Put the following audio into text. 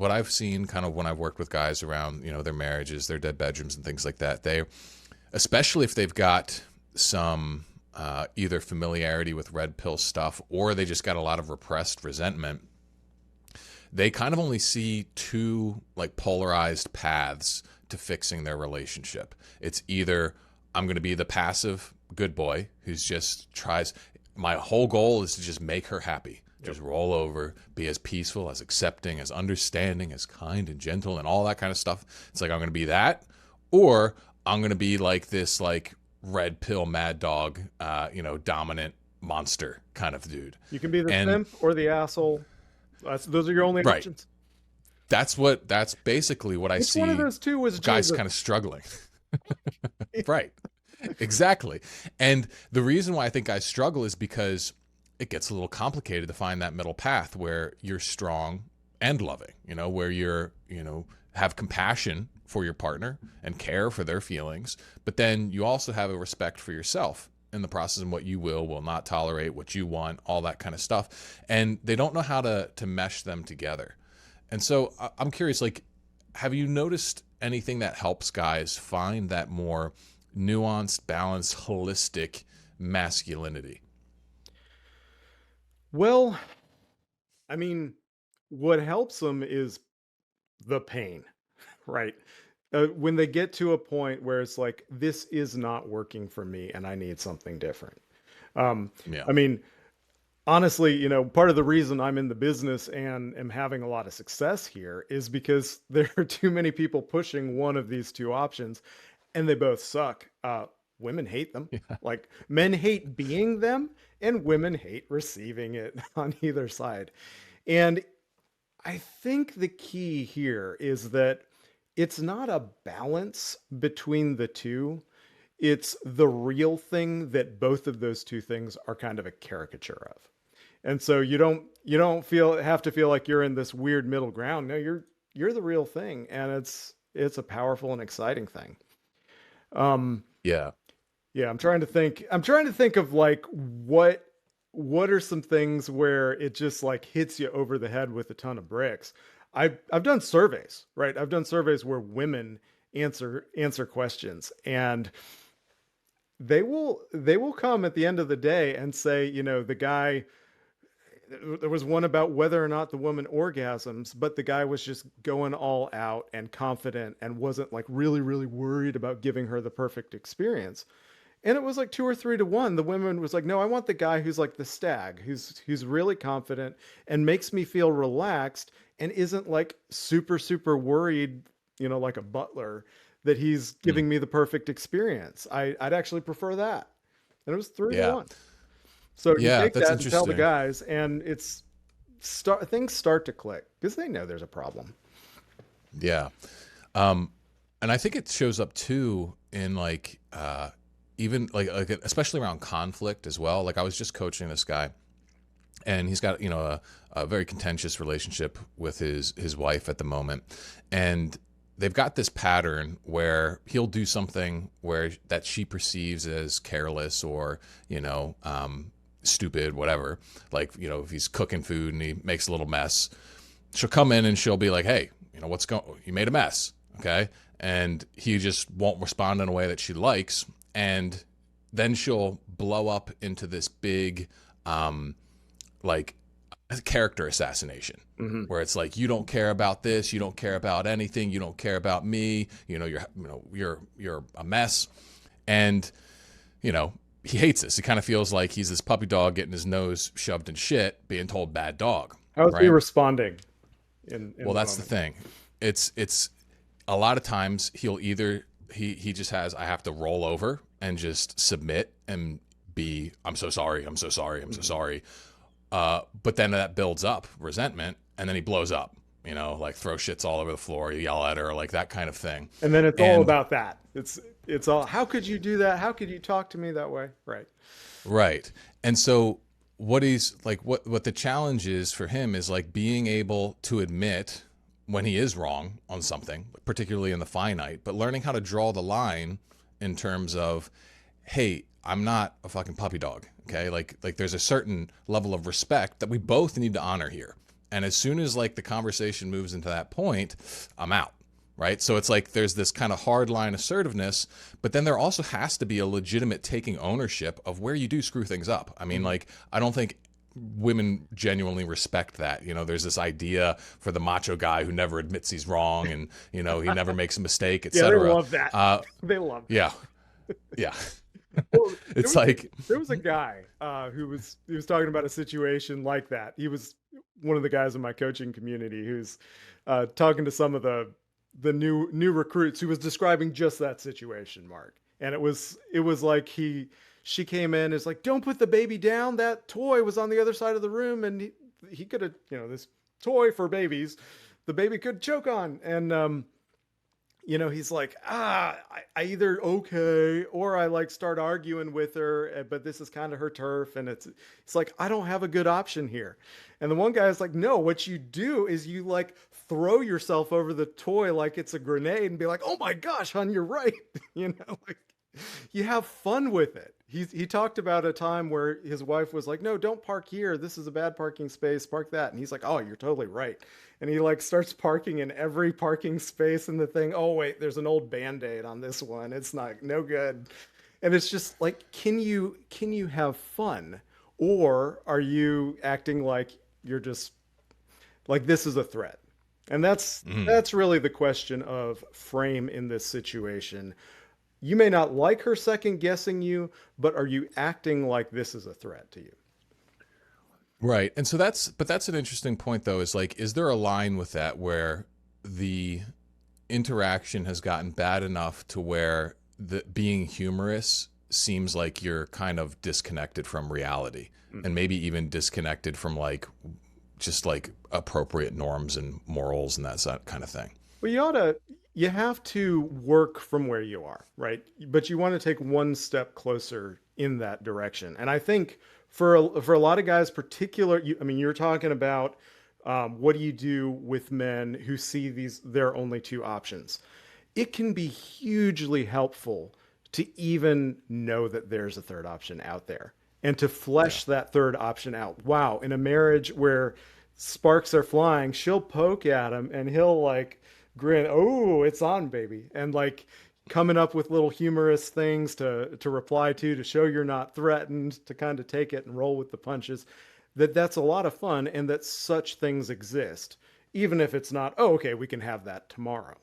what I've seen kind of when I've worked with guys around, their marriages, their dead bedrooms and things like that, they, especially if they've got some either familiarity with red pill stuff or they just got a lot of repressed resentment, they kind of only see two like polarized paths to fixing their relationship. It's either I'm going to be the passive good boy who's just tries, my whole goal is to just make her happy. Just roll over, be as peaceful, as accepting, as understanding, as kind and gentle and all that kind of stuff. It's like I'm going to be that, or I'm going to be like this like red pill mad dog, dominant monster kind of dude. You can be the And simp or the asshole. Those are your only right, options. that's basically what I Which see. one of those two was guys Jesus? kind of struggling. Right. Exactly. And the reason why I think guys struggle is because it gets a little complicated to find that middle path where you're strong and loving, where you're, have compassion for your partner and care for their feelings, but then you also have a respect for yourself in the process and what you will not tolerate, what you want, all that kind of stuff. And they don't know how to mesh them together. And so I'm curious, like, have you noticed anything that helps guys find that more nuanced, balanced, holistic masculinity? Well, I mean, what helps them is the pain, right? When they get to a point where it's like, this is not working for me and I need something different. Yeah. I mean, honestly, part of the reason I'm in the business and am having a lot of success here is because there are too many people pushing one of these two options and they both suck. Women hate them. Yeah. Like men hate being them and women hate receiving it on either side. And I think the key here is that it's not a balance between the two. It's the real thing that both of those two things are kind of a caricature of. And so you don't have to feel like you're in this weird middle ground. No, you're the real thing, and it's a powerful and exciting thing. Um, Yeah. yeah, I'm trying to think. I'm trying to think of like what are some things where it just like hits you over the head with a ton of bricks. I've done surveys, right? I've done surveys where women answer questions, and they will come at the end of the day and say, the guy, there was one about whether or not the woman orgasms, but the guy was just going all out and confident and wasn't like really, really worried about giving her the perfect experience. And it was like 2 or 3 to 1. The woman was like, no, I want the guy who's like the stag, who's really confident and makes me feel relaxed and isn't like super, super worried, like a butler, that he's Mm. giving me the perfect experience. I'd actually prefer that. And it was three to Yeah. one. So you Yeah. take That's that and tell the interesting. guys, and things start to click because they know there's a problem. Yeah. Um, and I think it shows up too in like, even like especially around conflict as well. Like I was just coaching this guy and he's got, a very contentious relationship with his wife at the moment. And they've got this pattern where he'll do something where that she perceives as careless or, stupid, whatever. Like, if he's cooking food and he makes a little mess, she'll come in and she'll be like, hey, what's going, you made a mess. Okay. And he just won't respond in a way that she likes. And then she'll blow up into this big, like character assassination Hmm. where it's like, you don't care about this. You don't care about anything. You don't care about me. You're a mess. And, he hates this. He kind of feels like he's this puppy dog getting his nose shoved in shit, being told bad dog. How's he Right. responding in Well, the that's the moment? thing. It's a lot of times he'll either, he just has, I have to roll over and just submit and be, I'm so sorry. I'm so sorry. I'm so Mhm. sorry. But then that builds up resentment and then he blows up, like throw shits all over the floor, yell at her, like that kind of thing. And then it's all And about that. It's all, how could you do that? How could you talk to me that way? Right. right. And so what he's like, what the challenge is for him is like being able to admit when he is wrong on something, particularly in the finite, but learning how to draw the line in terms of, hey, I'm not a fucking puppy dog. Okay. Like there's a certain level of respect that we both need to honor here. And as soon as like the conversation moves into that point, I'm out. Right. So it's like there's this kind of hard line assertiveness, but then there also has to be a legitimate taking ownership of where you do screw things up. I mean, like, I don't think women genuinely respect that. You know, there's this idea for the macho guy who never admits he's wrong and, you know, he never makes a mistake, Yeah, they etc. love that. They love that. Yeah. Yeah. Well, It's like, there was a guy he was talking about a situation like that. He was one of the guys in my coaching community who's talking to some of the new recruits who was describing just that situation, Mark. And it was like she came in, is like, don't put the baby down. That toy was on the other side of the room, and he could have, this toy for babies, the baby could choke on. And he's like, I either okay, or I like start arguing with her, but this is kind of her turf. And it's like, I don't have a good option here. And the one guy is like, no, what you do is you like throw yourself over the toy like it's a grenade and be like, oh my gosh, hon, you're right. Like, you have fun with it. He talked about a time where his wife was like, no, don't park here. This is a bad parking space. Park that. And he's like, oh, you're totally right. And he like starts parking in every parking space in the thing. Oh, wait, there's an old Band-Aid on this one. It's no good. And it's just like, can you have fun? Or are you acting like you're just like, this is a threat? And that's really the question of frame in this situation. You may not like her second guessing you, but are you acting like this is a threat to you? right. And so that's an interesting point though, is like, is there a line with that where the interaction has gotten bad enough to where the being humorous seems like you're kind of disconnected from reality, and maybe even disconnected from like just like appropriate norms and morals and that kind of thing. Well, you have to work from where you are, right? But you want to take one step closer in that direction. And I think for a lot of guys, you're talking about what do you do with men who see there are only two options? It can be hugely helpful to even know that there's a third option out there and to flesh that third option out. Wow, in a marriage where sparks are flying, she'll poke at him and he'll like grin, oh, it's on, baby. And like coming up with little humorous things to reply to show you're not threatened, to kind of take it and roll with the punches. That's a lot of fun, and that such things exist, even if it's not, oh, okay, we can have that tomorrow.